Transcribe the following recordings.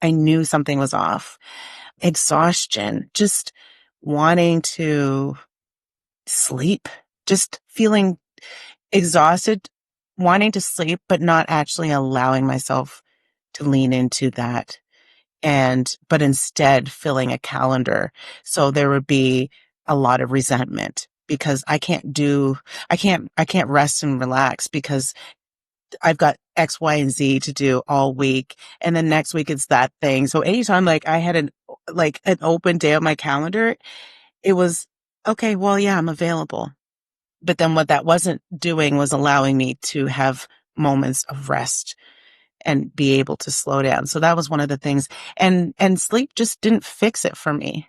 I knew something was off. Exhaustion, just wanting to sleep, just feeling exhausted, wanting to sleep, but not actually allowing myself to lean into that. But instead filling a calendar. So there would be a lot of resentment because I can't rest and relax because I've got X, Y, and Z to do all week. And then next week it's that thing. So anytime like I had an open day on my calendar, it was okay. Well, yeah, I'm available. But then what that wasn't doing was allowing me to have moments of rest and be able to slow down. So that was one of the things. And sleep just didn't fix it for me.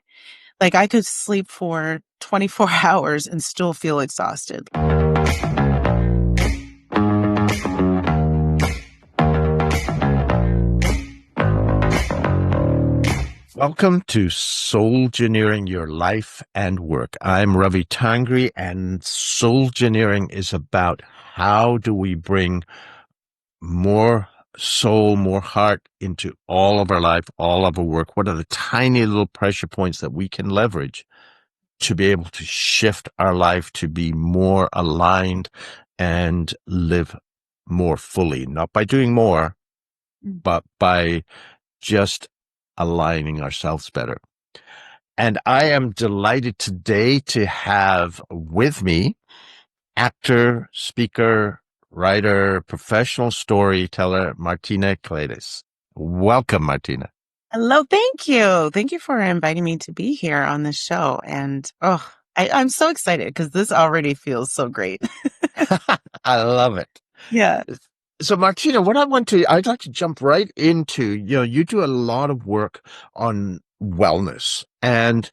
Like I could sleep for 24 hours and still feel exhausted. Welcome to SOULgineering Your Life and Work. I'm Ravi Tangri, and SOULgineering is about how do we bring more soul, more heart into all of our life, all of our work. What are the tiny little pressure points that we can leverage to be able to shift our life to be more aligned and live more fully, not by doing more, but by just aligning ourselves better. And I am delighted today to have with me actor, speaker, writer, professional storyteller, Martina Kelades. Welcome, Martina. Hello. Thank you. Thank you for inviting me to be here on the show. And I'm so excited because this already feels so great. I love it. Yeah. So, Martina, I'd like to jump right into, you do a lot of work on wellness, and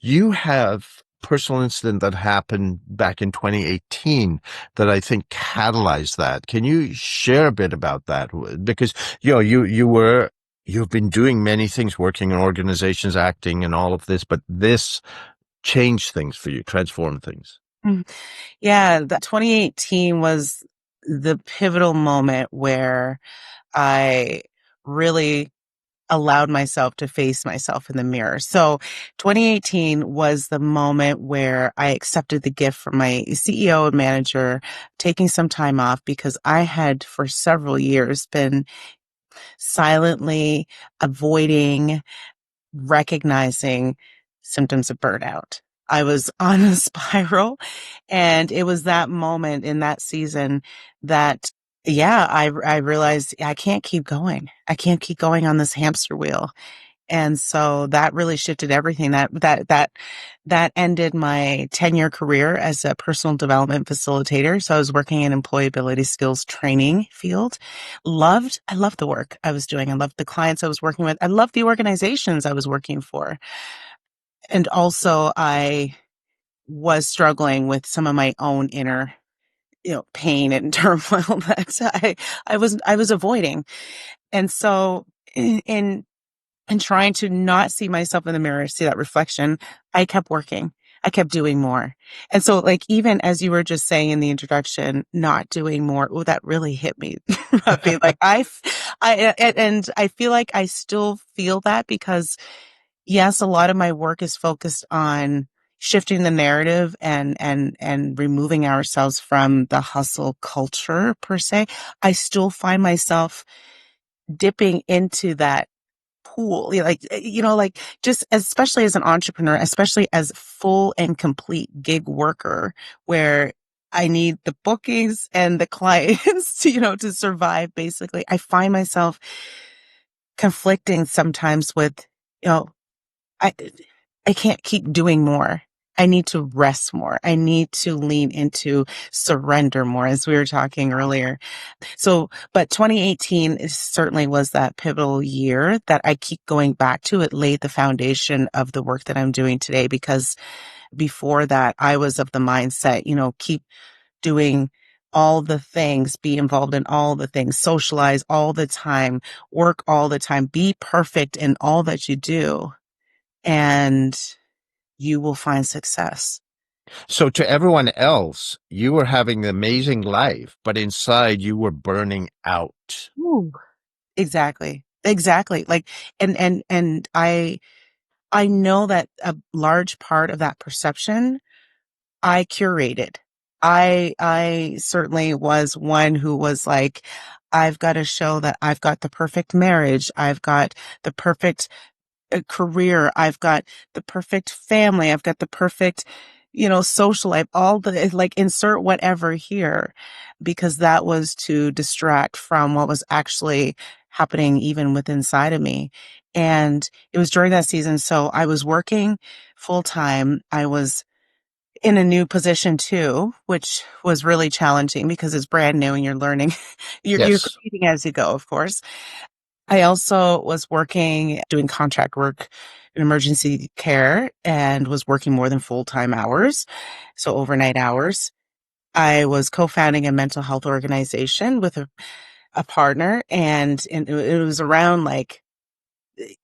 you have personal incident that happened back in 2018 that I think catalyzed that. Can you share a bit about that? Because, you've been doing many things, working in organizations, acting and all of this, but this changed things for you, transformed things. Mm. Yeah. The 2018 was the pivotal moment where I really allowed myself to face myself in the mirror. So 2018 was the moment where I accepted the gift from my CEO and manager, taking some time off because I had for several years been silently avoiding recognizing symptoms of burnout. I was on a spiral, and it was that moment in that season that, yeah, I realized I can't keep going. I can't keep going on this hamster wheel. And so that really shifted everything. That ended my 10-year career as a personal development facilitator. So I was working in employability skills training field. I loved the work I was doing. I loved the clients I was working with. I loved the organizations I was working for. And also I was struggling with some of my own inner, pain and turmoil that I was avoiding. And so in and trying to not see myself in the mirror, see that reflection, I kept working. I kept doing more. And so like, even as you were just saying in the introduction, not doing more, oh, that really hit me. Rafi. Like and I feel like I still feel that because yes, a lot of my work is focused on shifting the narrative and removing ourselves from the hustle culture per se. I still find myself dipping into that pool, like just especially as an entrepreneur, especially as full and complete gig worker, where I need the bookings and the clients to, to survive. Basically, I find myself conflicting sometimes with, you know, I, I can't keep doing more. I need to rest more. I need to lean into surrender more, as we were talking earlier. So, but 2018 certainly was that pivotal year that I keep going back to. It laid the foundation of the work that I'm doing today, because before that, I was of the mindset, keep doing all the things, be involved in all the things, socialize all the time, work all the time, be perfect in all that you do, and you will find success. So to everyone else, you were having an amazing life, but inside you were burning out. Ooh. Exactly. exactly. Like, and I know that a large part of that perception I curated. I certainly was one who was like, I've got to show that I've got the perfect marriage. I've got the perfect career. I've got the perfect family. I've got the perfect, social life, all the like insert whatever here, because that was to distract from what was actually happening even within inside of me. And it was during that season. So I was working full time. I was in a new position too, which was really challenging because it's brand new and you're learning. You're Yes. creating as you go, of course. I also was working, doing contract work in emergency care and was working more than full-time hours. So overnight hours. I was co-founding a mental health organization with a partner and it was around like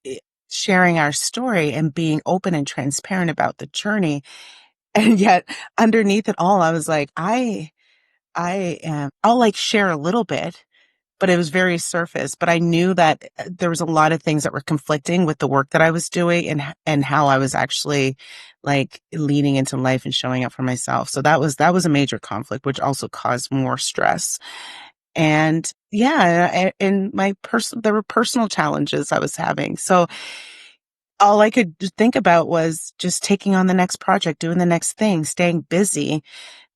i- sharing our story and being open and transparent about the journey. And yet underneath it all, I was like, I'll like share a little bit, but it was very surface. But I knew that there was a lot of things that were conflicting with the work that I was doing and how I was actually like leaning into life and showing up for myself. So that was a major conflict, which also caused more stress. And yeah, and there were personal challenges I was having. So all I could think about was just taking on the next project, doing the next thing, staying busy,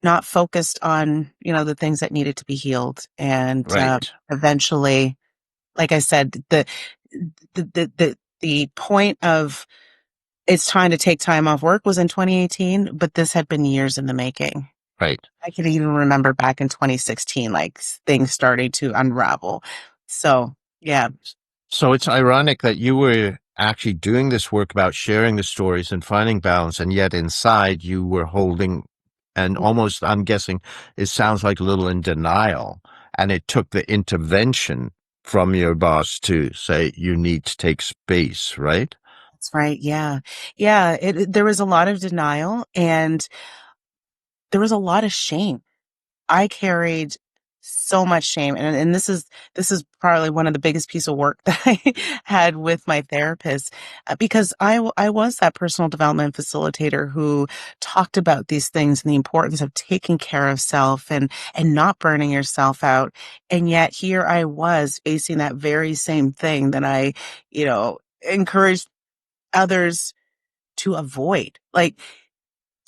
not focused on, the things that needed to be healed. And Right. eventually, like I said, the point of it's time to take time off work was in 2018, but this had been years in the making. Right. I can even remember back in 2016, like things starting to unravel. So yeah, So it's ironic that you were actually doing this work about sharing the stories and finding balance, and yet inside you were holding, and almost, I'm guessing, it sounds like a little in denial. And it took the intervention from your boss to say, you need to take space, right? that's right. Yeah. Yeah. There was a lot of denial and there was a lot of shame. I carried so much shame, and this is probably one of the biggest piece of work that I had with my therapist, because I was that personal development facilitator who talked about these things and the importance of taking care of self and not burning yourself out. And yet here I was facing that very same thing that I, encouraged others to avoid. Like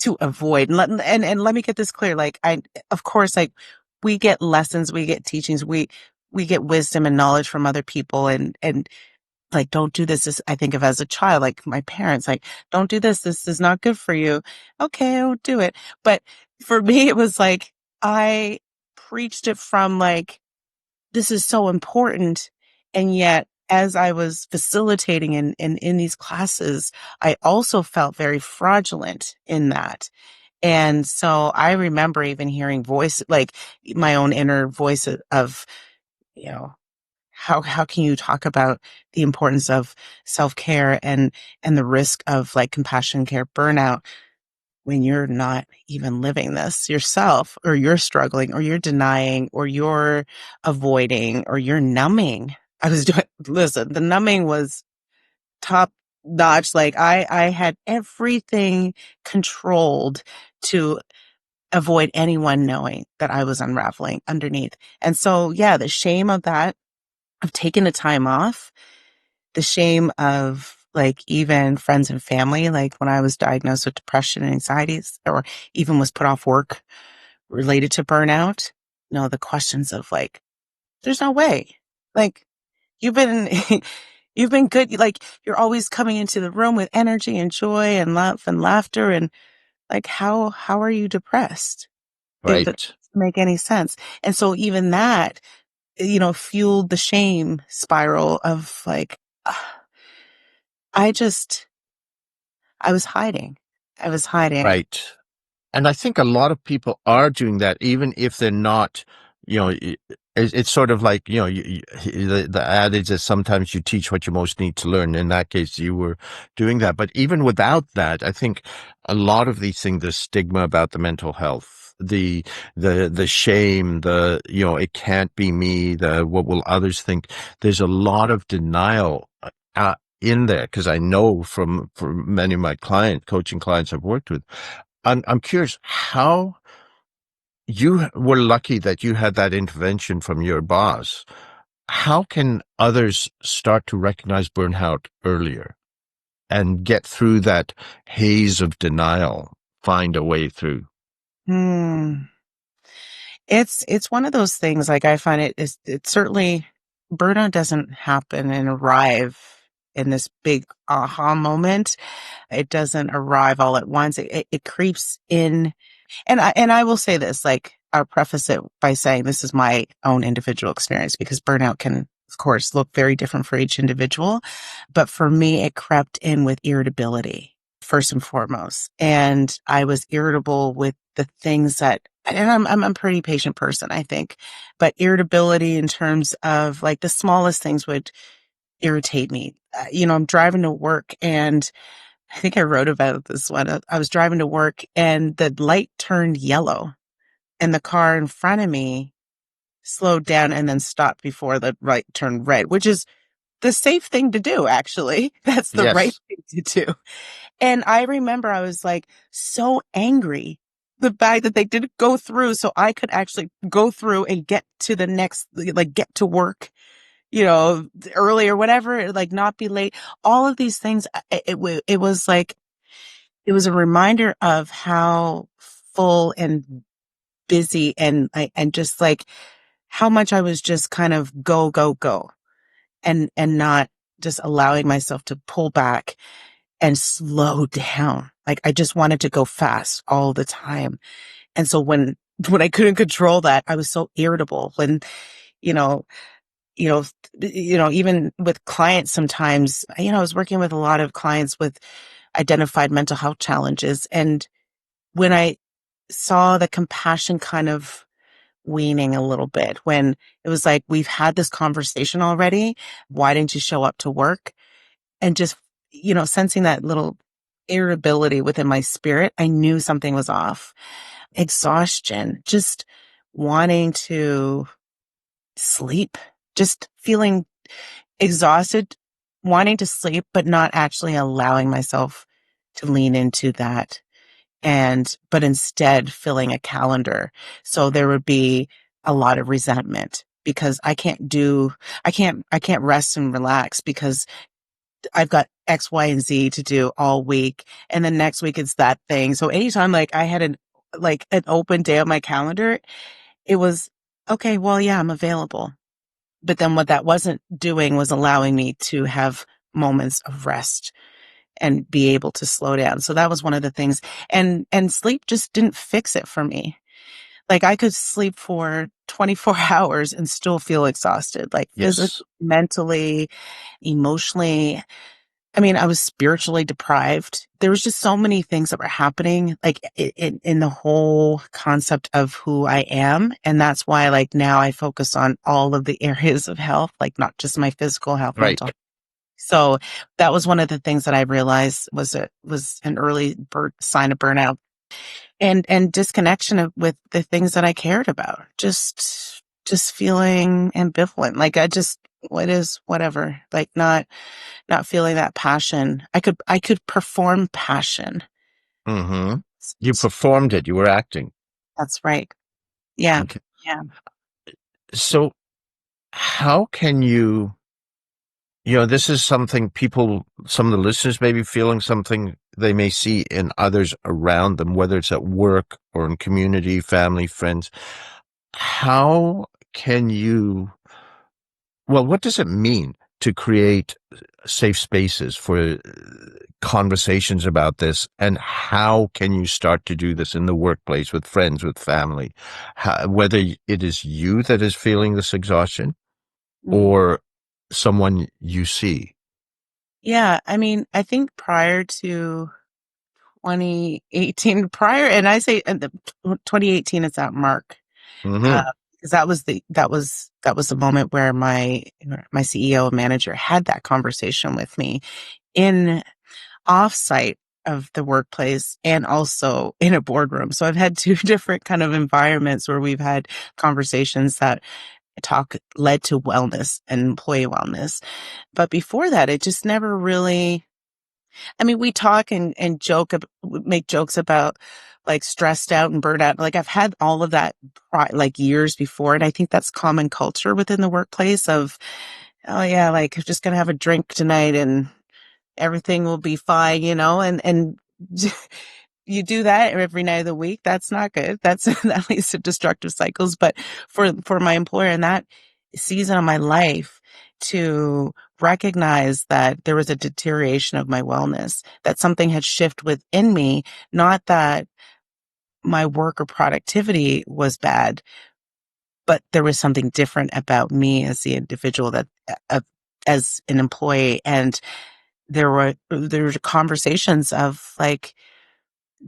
to avoid. And let me get this clear. Like of course, like we get lessons, we get teachings, we get wisdom and knowledge from other people and like, don't do this. I think of as a child, like my parents, like, don't do this. This is not good for you. Okay, I won't do it. But for me, it was like, I preached it from like, this is so important. And yet, as I was facilitating in these classes, I also felt very fraudulent in that. And so I remember even hearing voice, like my own inner voice of, you know, how can you talk about the importance of self-care and the risk of like compassion care burnout when you're not even living this yourself, or you're struggling, or you're denying, or you're avoiding, or you're numbing. I was doing, listen, the numbing was top notch. Like I had everything controlled to avoid anyone knowing that I was unraveling underneath. And so, yeah, the shame of that, of taking the time off, the shame of like even friends and family, like when I was diagnosed with depression and anxieties, or even was put off work related to burnout, the questions of like, there's no way. Like you've been, you've been good. Like you're always coming into the room with energy and joy and love and laughter. And like, how are you depressed? That Right. doesn't make any sense. And so even that, fueled the shame spiral of like, ah, I just, I was hiding. I was hiding. Right. And I think a lot of people are doing that, even if they're not, it's sort of like, the adage is sometimes you teach what you most need to learn. In that case, you were doing that. But even without that, I think a lot of these things, the stigma about the mental health the shame, it can't be me, the what will others think. There's a lot of denial in there, because I know from many of my coaching clients I've worked with. I'm curious how you were lucky that you had that intervention from your boss. How can others start to recognize burnout earlier and get through that haze of denial, find a way through? Hmm. It's one of those things, like, I find it's certainly burnout doesn't happen and arrive in this big aha moment. It doesn't arrive all at once. It creeps in. And I will say this, like, I'll preface it by saying this is my own individual experience, because burnout can, of course, look very different for each individual. But for me, it crept in with irritability, first and foremost. And I was irritable with the things that, and I'm a pretty patient person, I think, but irritability in terms of, like, the smallest things would irritate me. I'm driving to work, and I think I wrote about this one. I was driving to work and the light turned yellow, and the car in front of me slowed down and then stopped before the light turned red, which is the safe thing to do, actually. That's the right Yes. thing to do. And I remember I was, like, so angry the fact that they didn't go through so I could actually go through and get to the next, like, get to work, early or whatever, like, not be late. All of these things, it was like, it was a reminder of how full and busy and just, like, how much I was just kind of go, go, go, and not just allowing myself to pull back and slow down. Like, I just wanted to go fast all the time. And so when I couldn't control that, I was so irritable. When, you know, you know, even with clients sometimes, I was working with a lot of clients with identified mental health challenges. And when I saw the compassion kind of weaning a little bit, when it was like, we've had this conversation already, why didn't you show up to work? And just, sensing that little irritability within my spirit, I knew something was off. Exhaustion, just wanting to sleep, just feeling exhausted, wanting to sleep, but not actually allowing myself to lean into that. But instead filling a calendar. So there would be a lot of resentment because I can't rest and relax because I've got X, Y, and Z to do all week. And then next week it's that thing. So anytime, like, I had an open day on my calendar, it was okay. Well, yeah, I'm available. But then what that wasn't doing was allowing me to have moments of rest and be able to slow down. So that was one of the things. And sleep just didn't fix it for me. Like, I could sleep for 24 hours and still feel exhausted, like, physically, Yes. mentally, emotionally. I mean, I was spiritually deprived. There was just so many things that were happening, like, in the whole concept of who I am. And that's why, like, now I focus on all of the areas of health, like, not just my physical health, Right. mental. So that was one of the things that I realized was an early sign of burnout and disconnection with the things that I cared about. Just feeling ambivalent. Like, what is whatever, like, not feeling that passion. I could perform passion. Mm-hmm. You performed it. You were acting. That's right. Yeah. Okay. Yeah. So how can this is something some of the listeners may be feeling, something they may see in others around them, whether it's at work or in community, family, friends. How can what does it mean to create safe spaces for conversations about this? And how can you start to do this in the workplace, with friends, with family? Whether it is you that is feeling this exhaustion Mm. or someone you see. Yeah. I mean, I think prior to 2018, and I say, 2018 is that mark. Uh, Hmm. because that was the moment where my CEO and manager had that conversation with me in offsite. of the workplace and also in a boardroom. So I've had two different kind of environments where we've had conversations that talk led to wellness and employee wellness. But before that, it just never really, I mean, we talk and joke, make jokes about like stressed out and burnt out. Like I've had all of that like years before. And I think that's common culture within the workplace of, oh yeah, like I'm just going to have a drink tonight and everything will be fine, and you do that every night of the week. That's not good. That's that leads to destructive cycles. But for my employer in that season of my life to recognize that there was a deterioration of my wellness, that something had shifted within me, not that my work or productivity was bad, but there was something different about me as the individual that as an employee. And there were conversations of like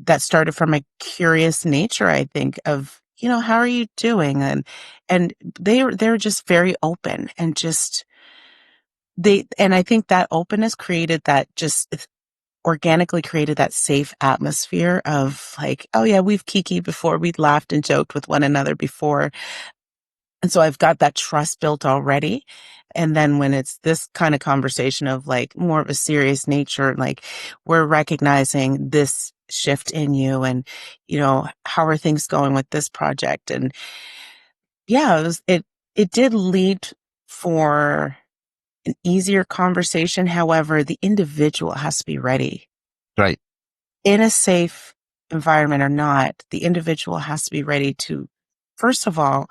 that started from a curious nature, I think, of, how are you doing? And they're just very open and just and I think that openness created that just organically created that safe atmosphere of like, oh yeah, we've kikied before, we'd laughed and joked with one another before. And so I've got that trust built already. And then when it's this kind of conversation of like more of a serious nature, like we're recognizing this shift in you and, how are things going with this project? And yeah, it did lead for an easier conversation. However, the individual has to be ready Right. in a safe environment or not. The individual has to be ready to, first of all,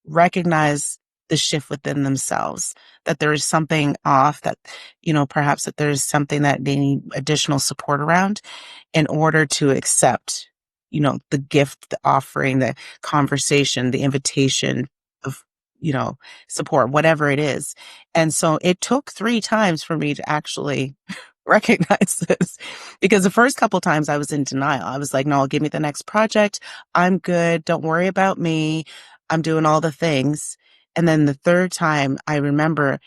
recognize the shift within themselves, that there is something off, that, perhaps that there's something that they need additional support around in order to accept, the gift, the offering, the conversation, the invitation of, support, whatever it is. And so it took 3 times for me to actually recognize this because the first couple times I was in denial. I was like, no, give me the next project. I'm good. Don't worry about me. I'm doing all the things. And then the third time I remember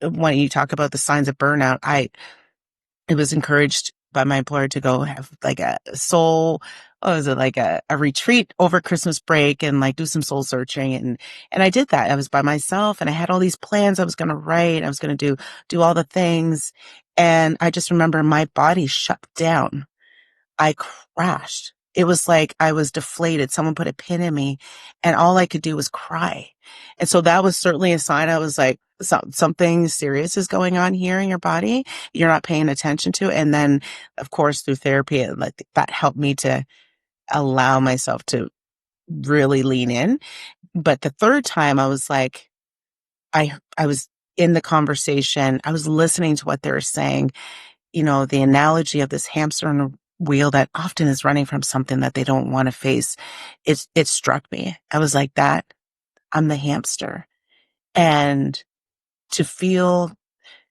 when you talk about the signs of burnout, it was encouraged by my employer to go have like a soul, what was it, like a retreat over Christmas break and like do some soul searching. And I did that. I was by myself and I had all these plans I was going to write. I was going to do all the things. And I just remember my body shut down. I crashed. It was like I was deflated. Someone put a pin in me and all I could do was cry. And so that was certainly a sign. I was like, something serious is going on here in your body. You're not paying attention to. And then of course, through therapy, like that helped me to allow myself to really lean in. But the third time I was like, I was in the conversation. I was listening to what they were saying, the analogy of this hamster on a wheel that often is running from something that they don't want to face. It struck me. I was like, I'm the hamster. And to feel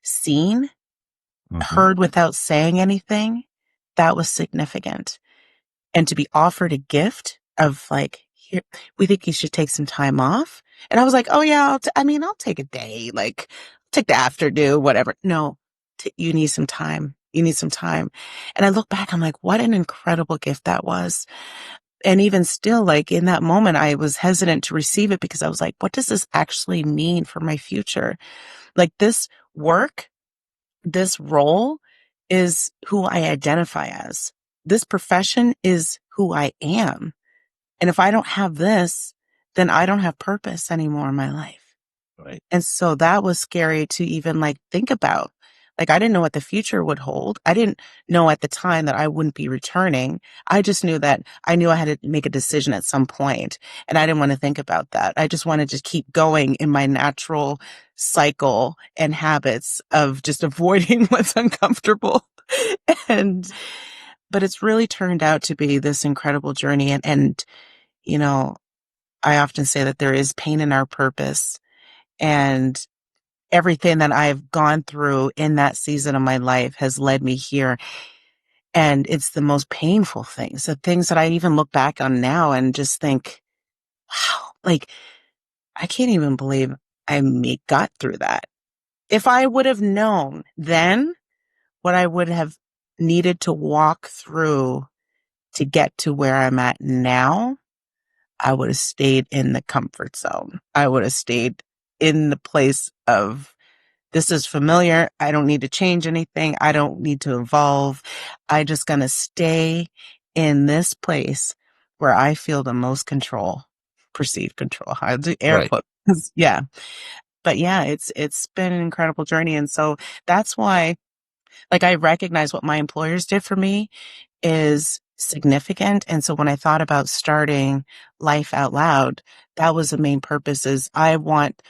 seen, Hmm. heard without saying anything, that was significant. And to be offered a gift of like, here, we think you should take some time off. And I was like, oh yeah, I'll take a day, like take the afternoon, whatever. No, you need some time. You need some time. And I look back, I'm like, what an incredible gift that was. And even still, like in that moment, I was hesitant to receive it because I was like, what does this actually mean for my future? Like this work, this role is who I identify as. This profession is who I am. And if I don't have this, then I don't have purpose anymore in my life. Right. And so that was scary to even like think about. Like I didn't know what the future would hold. I didn't know at the time that I wouldn't be returning. I just knew that I knew I had to make a decision at some point, and I didn't want to think about that. I just wanted to keep going in my natural cycle and habits of just avoiding what's uncomfortable. And but it's really turned out to be this incredible journey, and you know, I often say that there is pain in our purpose, and everything that I've gone through in that season of my life has led me here. And it's the most painful things, the things that I even look back on now and just think, wow, like I can't even believe got through that. If I would have known then what I would have needed to walk through to get to where I'm at now, I would have stayed in the comfort zone. I would have stayed in the place of this is familiar. I don't need to change anything. I don't need to evolve. I just gonna stay in this place where I feel the most control, perceived control. I do air Right. quotes. Yeah. But yeah, it's been an incredible journey. And so that's why like I recognize what my employers did for me is significant. And so when I thought about starting Life Out Loud, that was the main purpose is I want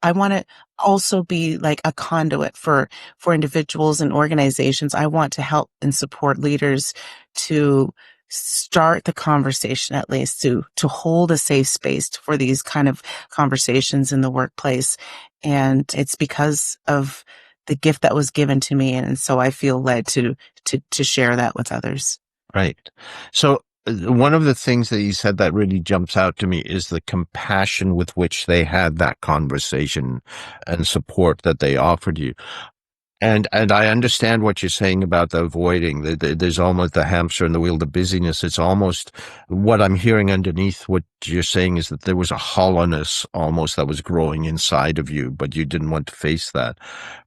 to also be like a conduit for individuals and organizations. I want to help and support leaders to start the conversation, at least to hold a safe space for these kind of conversations in the workplace. And it's because of the gift that was given to me. And so I feel led to share that with others. Right. So one of the things that you said that really jumps out to me is the compassion with which they had that conversation and support that they offered you. And I understand what you're saying about the avoiding. There's almost the hamster and the wheel, the busyness. It's almost what I'm hearing underneath what you're saying is that there was a hollowness almost that was growing inside of you, but you didn't want to face that.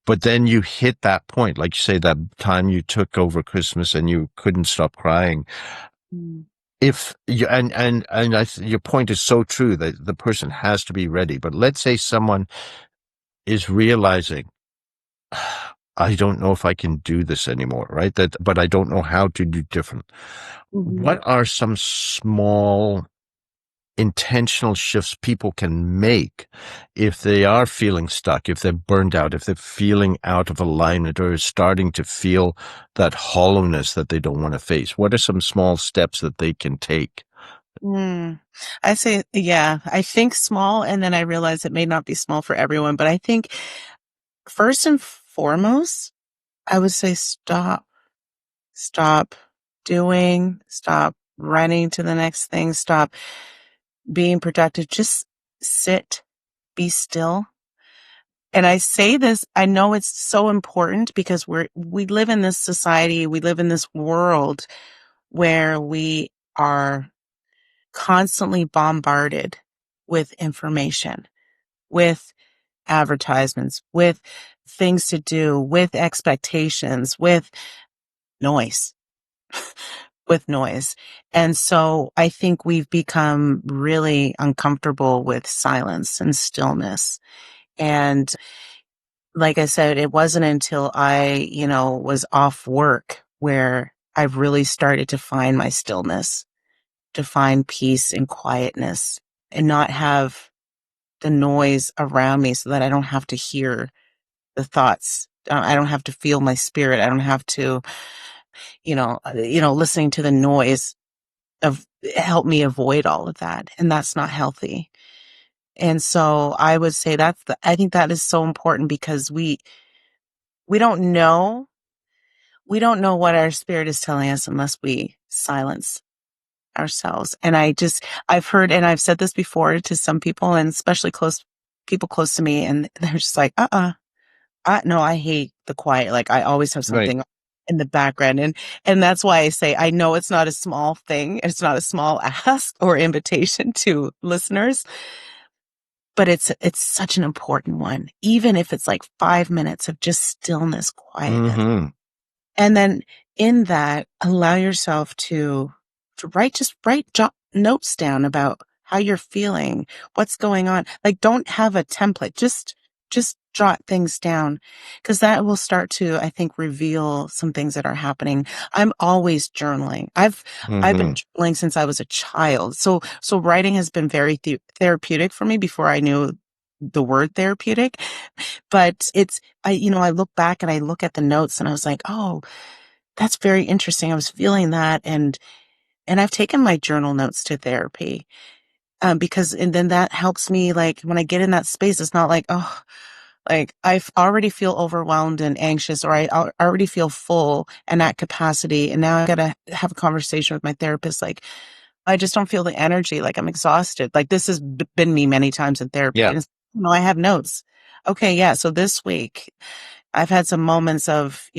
But then you hit that point, like you say, that time you took over Christmas and you couldn't stop crying. Mm. If you, your point is so true that the person has to be ready. But let's say someone is realizing, I don't know if I can do this anymore, right? But I don't know how to do different. Mhm. What are some small intentional shifts people can make if they are feeling stuck, if they're burned out, if they're feeling out of alignment or starting to feel that hollowness that they don't want to face? What are some small steps that they can take? Mm. I say, yeah, I think small, and then I realize it may not be small for everyone, but I think first and foremost, I would say stop stop running to the next thing, stop being productive, just sit, be still. And I say this, I know it's so important because we live in this society, we live in this world where we are constantly bombarded with information, with advertisements, with things to do, with expectations, with noise, with noise. And so I think we've become really uncomfortable with silence and stillness. And like I said, it wasn't until I, was off work where I really started to find my stillness, to find peace and quietness and not have the noise around me so that I don't have to hear the thoughts. I don't have to feel my spirit. I don't have to, listening to the noise of help me avoid all of that. And that's not healthy. And so I would say I think that is so important because we don't know, we don't know what our spirit is telling us unless we silence ourselves. And I've heard, and I've said this before to some people and especially people close to me. And they're just like, no, I hate the quiet. Like I always have Right. something in the background. And that's why I say, I know it's not a small thing. It's not a small ask or invitation to listeners, but it's such an important one. Even if it's like 5 minutes of just stillness, quietness. Mm-hmm. And then in that, allow yourself to write notes down about how you're feeling, what's going on. Like, don't have a template. Just jot things down because that will start to, I think, reveal some things that are happening. I'm always journaling. I've been Mm-hmm. journaling since I was a child. So writing has been very therapeutic for me before I knew the word therapeutic. But I look back and I look at the notes and I was like, oh, that's very interesting. I was feeling that. And I've taken my journal notes to therapy, because, and then that helps me, like, when I get in that space, it's not like, oh, like already feel overwhelmed and anxious, or already feel full and at capacity. And now I got to have a conversation with my therapist. Like, I just don't feel the energy. Like I'm exhausted. Like this has been me many times in therapy. Yeah. And I have notes. Okay. Yeah. So this week I've had some moments of,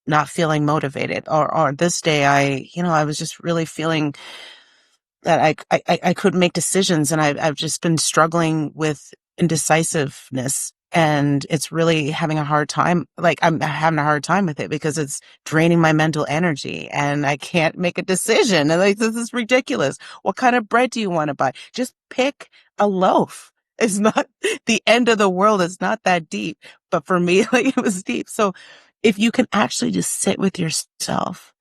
not feeling motivated, or this day I was just really feeling that I couldn't make decisions, and I've just been struggling with indecisiveness, and it's really having a hard time. Like, I'm having a hard time with it because it's draining my mental energy and I can't make a decision. And like, this is ridiculous. What kind of bread do you want to buy? Just pick a loaf. It's not the end of the world. It's not that deep. But for me, like, it was deep. So if you can actually just sit with yourself,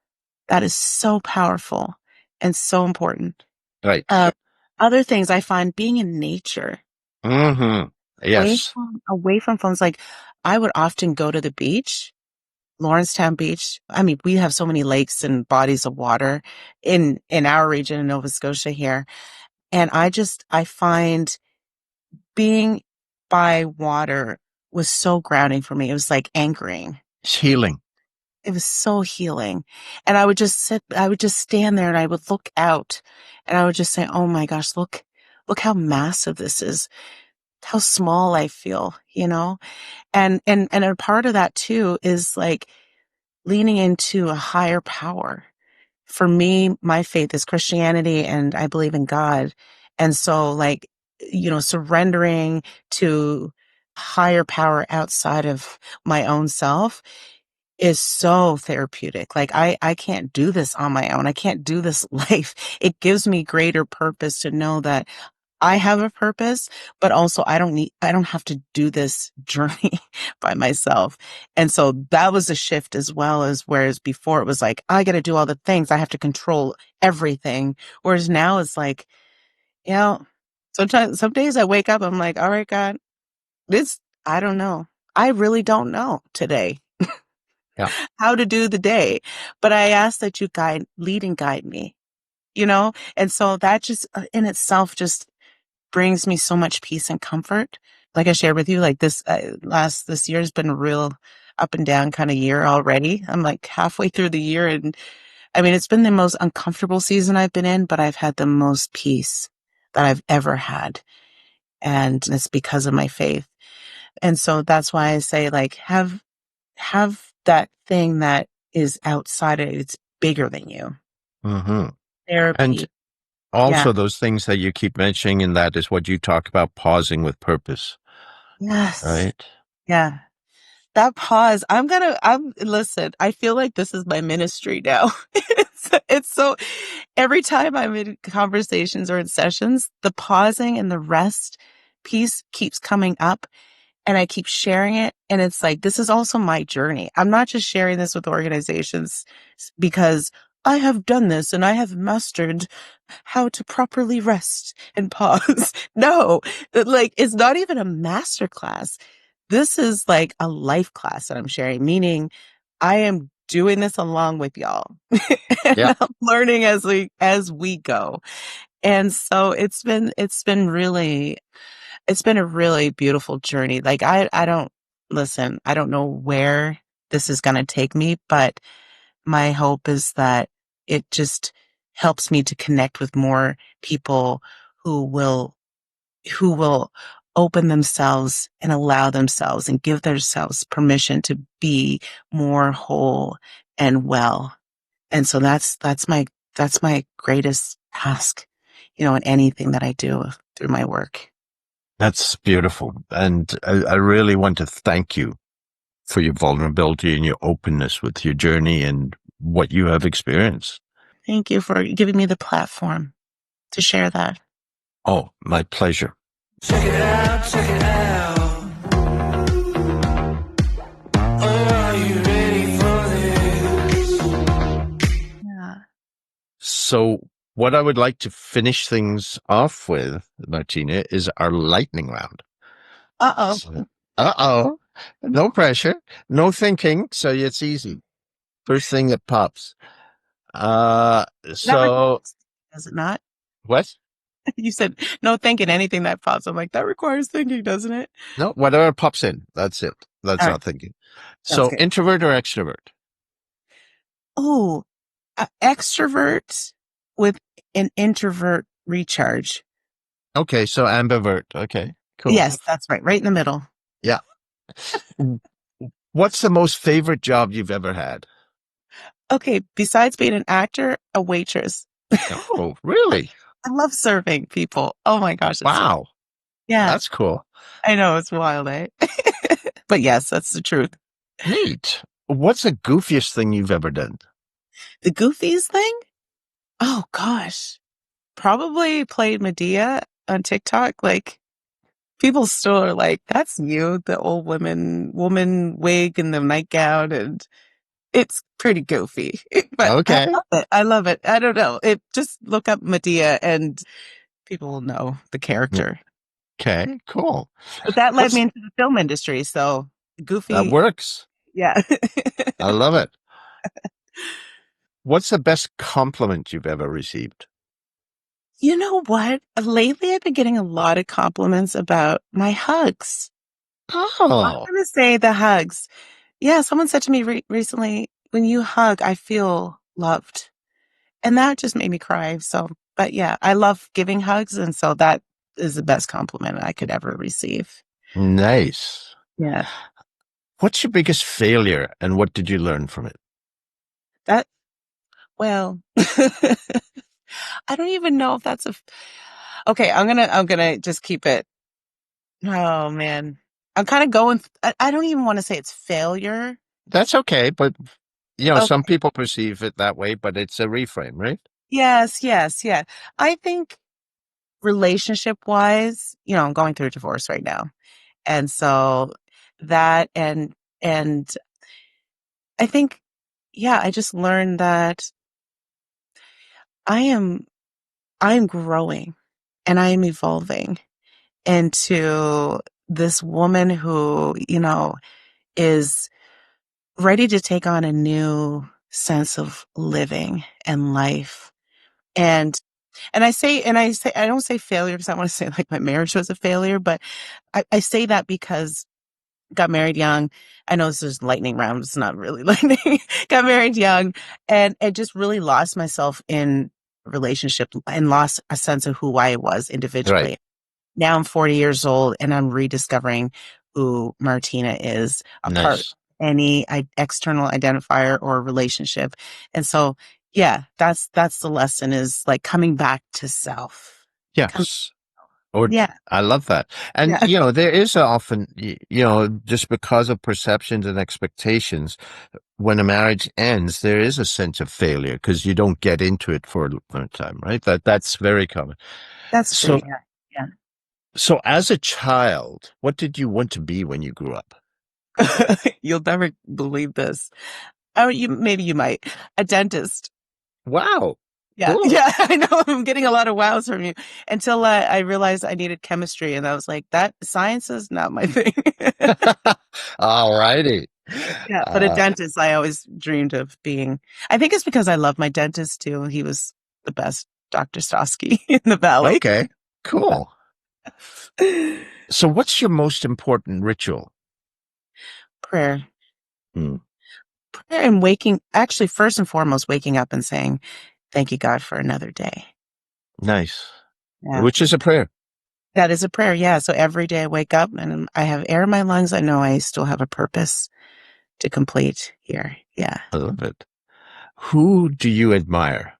that is so powerful and so important. Right. Uh, Other things I find being in nature, Mm-hmm. Yes. away from phones. Like, I would often go to the beach, Lawrencetown Beach. I mean, we have so many lakes and bodies of water in our region in Nova Scotia here. And I find being by water was so grounding for me. It was like anchoring. It's healing. It was so healing. And I would just stand there and I would look out and I would just say, oh my gosh, look how massive this is, how small I feel, you know? And a part of that too is like leaning into a higher power. For me, my faith is Christianity and I believe in God. And so like, surrendering to higher power outside of my own self is so therapeutic. Like, I can't do this on my own. I can't do this life. It gives me greater purpose to know that I have a purpose, but also I don't have to do this journey by myself. And so that was a shift as well, as whereas before it was like, I got to do all the things. I have to control everything. Whereas now it's like, you know, sometimes, some days I wake up, I'm like, all right, God, I don't know. I really don't know today Yeah. how to do the day, but I ask that you lead and guide me, you know? And so that just in itself just brings me so much peace and comfort. Like I shared with you, like this year has been a real up and down kind of year already. I'm like halfway through the year, and I mean, it's been the most uncomfortable season I've been in, but I've had the most peace that I've ever had. And it's because of my faith. And so that's why I say, like, have that thing that is outside of it's bigger than you. Mm-hmm. And Therapy. Yeah. also those things that you keep mentioning, and that is what you talk about, pausing with purpose, Yes. right? Yeah. That pause. Listen, I feel like this is my ministry now. It's so, every time I'm in conversations or in sessions, the pausing and the rest piece keeps coming up and I keep sharing it. And it's like, this is also my journey. I'm not just sharing this with organizations because I have done this and I have mastered how to properly rest and pause. No, like, it's not even a master class. This is like a life class that I'm sharing, meaning I am doing this along with y'all and Yeah. I'm learning as we go. And so it's been a really beautiful journey. Like, I don't listen, I don't know where this is going to take me, but my hope is that it just helps me to connect with more people who will who will open themselves and allow themselves and give themselves permission to be more whole and well. And so that's my greatest task, in anything that I do through my work. That's beautiful. And I really want to thank you for your vulnerability and your openness with your journey and what you have experienced. Thank you for giving me the platform to share that. Oh, my pleasure. Check it out, check it out. Oh, are you ready for this? Yeah. So, what I would like to finish things off with, Martina, is our lightning round. Uh-oh. So, uh-oh. No pressure, no thinking, so it's easy. First thing that pops. Uh, That so requires, does it not? what? You said no thinking anything that pops. I'm like, that requires thinking, doesn't it? No, whatever pops in. That's it. That's All right. not thinking. Sounds So good. introvert or extrovert? Oh, extrovert with an introvert recharge. Okay, so ambivert. Okay, cool. Yes, that's right. Right in the middle. Yeah. What's the most favorite job you've ever had? Okay, besides being an actor, a waitress. Oh, really? I love serving people. Oh my gosh, it's so, Wow. yeah, That's cool. I know it's wild, eh? But yes, that's the truth. Neat. What's the goofiest thing you've ever done? The goofiest thing? Oh gosh, probably played Medea on TikTok. Like people still are like, "That's you, the old woman wig and the nightgown," and it's pretty goofy. But I Okay. love it. I love it. I don't know. It just look up Medea and people will know the character. Okay, cool. But that led me What's into the film industry. So that goofy, works. yeah. I love it. What's the best compliment you've ever received? You know what? Lately, I've been getting a lot of compliments about my hugs. I'm Oh, going to say the hugs. Yeah, someone said to me recently, when you hug, I feel loved. And that just made me cry. So, but yeah, I love giving hugs. And so that is the best compliment I could ever receive. nice. Yeah. What's your biggest failure and what did you learn from it? That, well, I don't even know if that's okay. I'm gonna just keep it. Oh man. I'm kind of going, I don't even want to say it's failure. That's okay, but some Okay. people perceive it that way, but it's a reframe, right? Yes, yes, yeah. I think relationship wise, I'm going through a divorce right now. And so that and I think yeah, I just learned that I am I'm growing and I am evolving into this woman who, is ready to take on a new sense of living and life. And I don't say failure because I want to say like my marriage was a failure, but I say that because got married young. I know this is lightning round. It's not really lightning. Got married young and just really lost myself in relationship and lost a sense of who I was Right. individually. Now I'm 40 years old and I'm rediscovering who Martina is apart Nice. any external identifier or relationship. And so, yeah, that's the lesson is like coming back to self. Come, Yes. Or yeah, I love that. And, yeah, there is often, just because of perceptions and expectations, when a marriage ends, there is a sense of failure because you don't get into it for a long time, right? That's very common. that's true. So, Yeah, yeah. so as a child, what did you want to be when you grew up? You'll never believe this. Oh, maybe you might. A dentist. Wow. Yeah, Cool. yeah, I know. I'm getting a lot of wows from you until I realized I needed chemistry, and I was like, "That science is not my thing." All righty. Yeah, but a Uh, dentist, I always dreamed of being. I think it's because I love my dentist too. He was the best, Dr. Stosky in the valley. okay. Cool. So what's your most important ritual? Prayer, Hmm. prayer, and waking. Actually, first and foremost, waking up and saying, "Thank you, God, for another day." Nice. Yeah. Which is a prayer. That is a prayer, yeah. So every day I wake up and I have air in my lungs. I know I still have a purpose to complete here. Yeah. I love it. Who do you admire?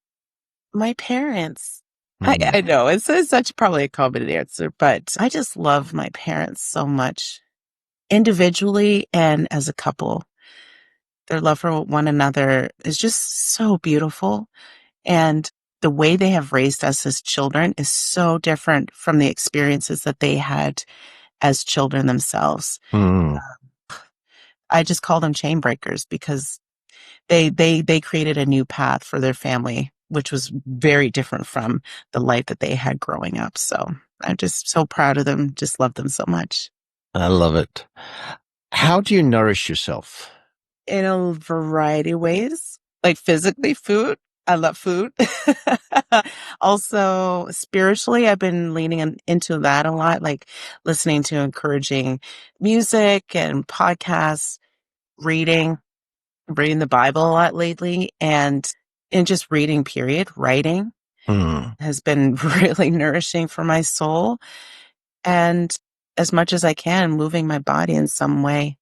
My parents. Hmm. I know it's such probably a common answer, but I just love my parents so much individually and as a couple. Their love for one another is just so beautiful. And the way they have raised us as children is so different from the experiences that they had as children themselves. Hmm. I just call them chain breakers because they created a new path for their family, which was very different from the life that they had growing up. So I'm just so proud of them. Just love them so much. I love it. How do you nourish yourself? In a variety of ways, like physically, food. I love food. Also, spiritually, I've been leaning into that a lot, like listening to encouraging music and podcasts, reading. Reading the Bible a lot lately and just reading period, writing Hmm. has been really nourishing for my soul. And as much as I can, moving my body in some way.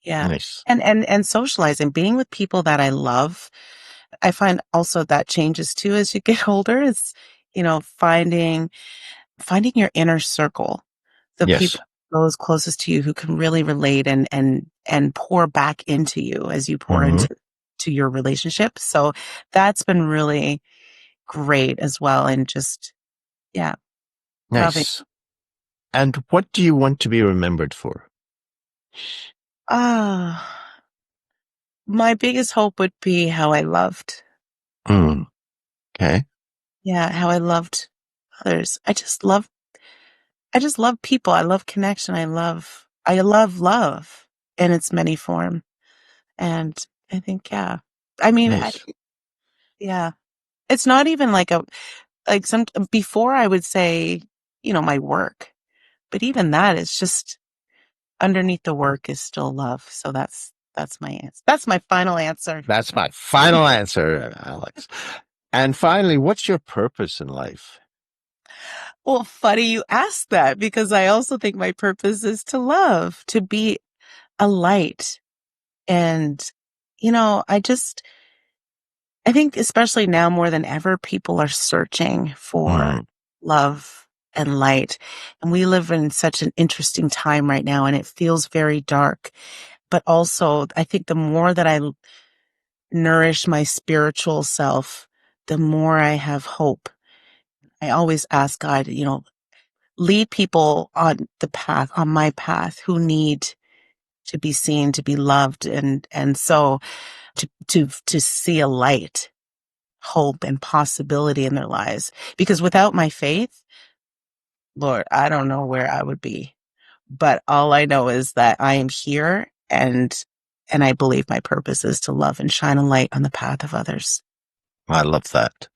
Yeah. Nice. And socializing, being with people that I love. I find also that changes too as you get older. It's, finding your inner circle, the Yes. people, those closest to you who can really relate and pour back into you as you pour Hmm. into your relationship. So that's been really great as well. And just, yeah, loving. Nice. And what do you want to be remembered for? Ah, my biggest hope would be how I loved. Mm, okay. Yeah, how I loved others. I just love people. I love connection. I love love in its many form. And I think, yeah. I mean, Nice. yeah. It's not even like some before I would say, my work, but even that is just underneath the work is still love. So that's my answer. That's my final answer. That's my final answer, Alex. And finally, what's your purpose in life? Well, funny you ask that because I also think my purpose is to love, to be a light. And, I think especially now more than ever, people are searching for Mm, love and light. And we live in such an interesting time right now, and it feels very dark. But also, I think the more that I nourish my spiritual self, the more I have hope. I always ask God, lead people on the path, on my path, who need to be seen, to be loved, and so to see a light, hope, and possibility in their lives. Because without my faith, Lord, I don't know where I would be. But all I know is that I am here, and I believe my purpose is to love and shine a light on the path of others. I love that.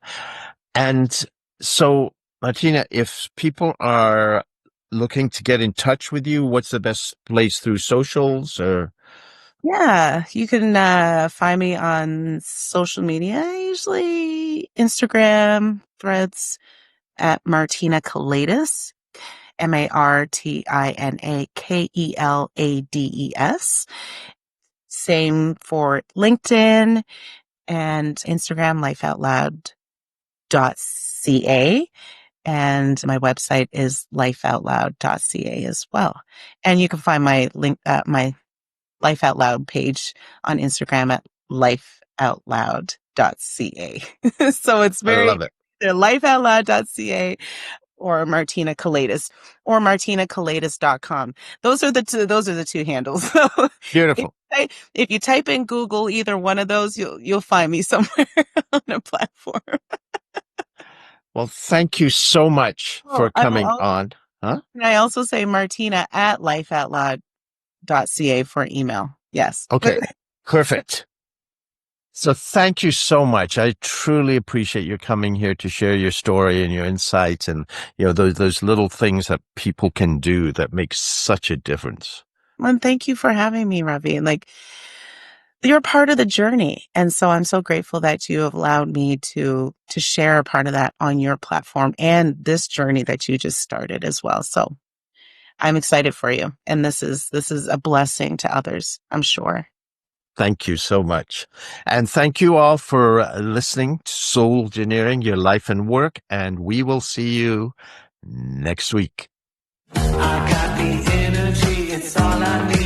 And so, Martina, if people are looking to get in touch with you, what's the best place through socials or? Yeah, you can find me on social media, usually Instagram, Threads at Martina Kelades, MartinaKelades. Same for LinkedIn and Instagram, lifeoutloud.ca. And my website is lifeoutloud.ca as well. And you can find my Life Out Loud page on Instagram at lifeoutloud.ca. So it's I very love it. either lifeoutloud.ca or Martina Kelades or martinacalades.com. Those are the two handles. So if, Beautiful. if you type in Google either one of those, you'll find me somewhere on a platform. Well, thank you so much Oh, for coming on. Huh? can I also say Martina at lifeoutloud.ca for email? Yes. Okay. Perfect. So thank you so much. I truly appreciate your coming here to share your story and your insights and, those little things that people can do that make such a difference. And thank you for having me, Ravi. And you're part of the journey. And so I'm so grateful that you have allowed me to share a part of that on your platform and this journey that you just started as well. So I'm excited for you. And this is a blessing to others, I'm sure. Thank you so much. And thank you all for listening to SOULgineering, your life and work. And we will see you next week. I got the energy, it's all I need.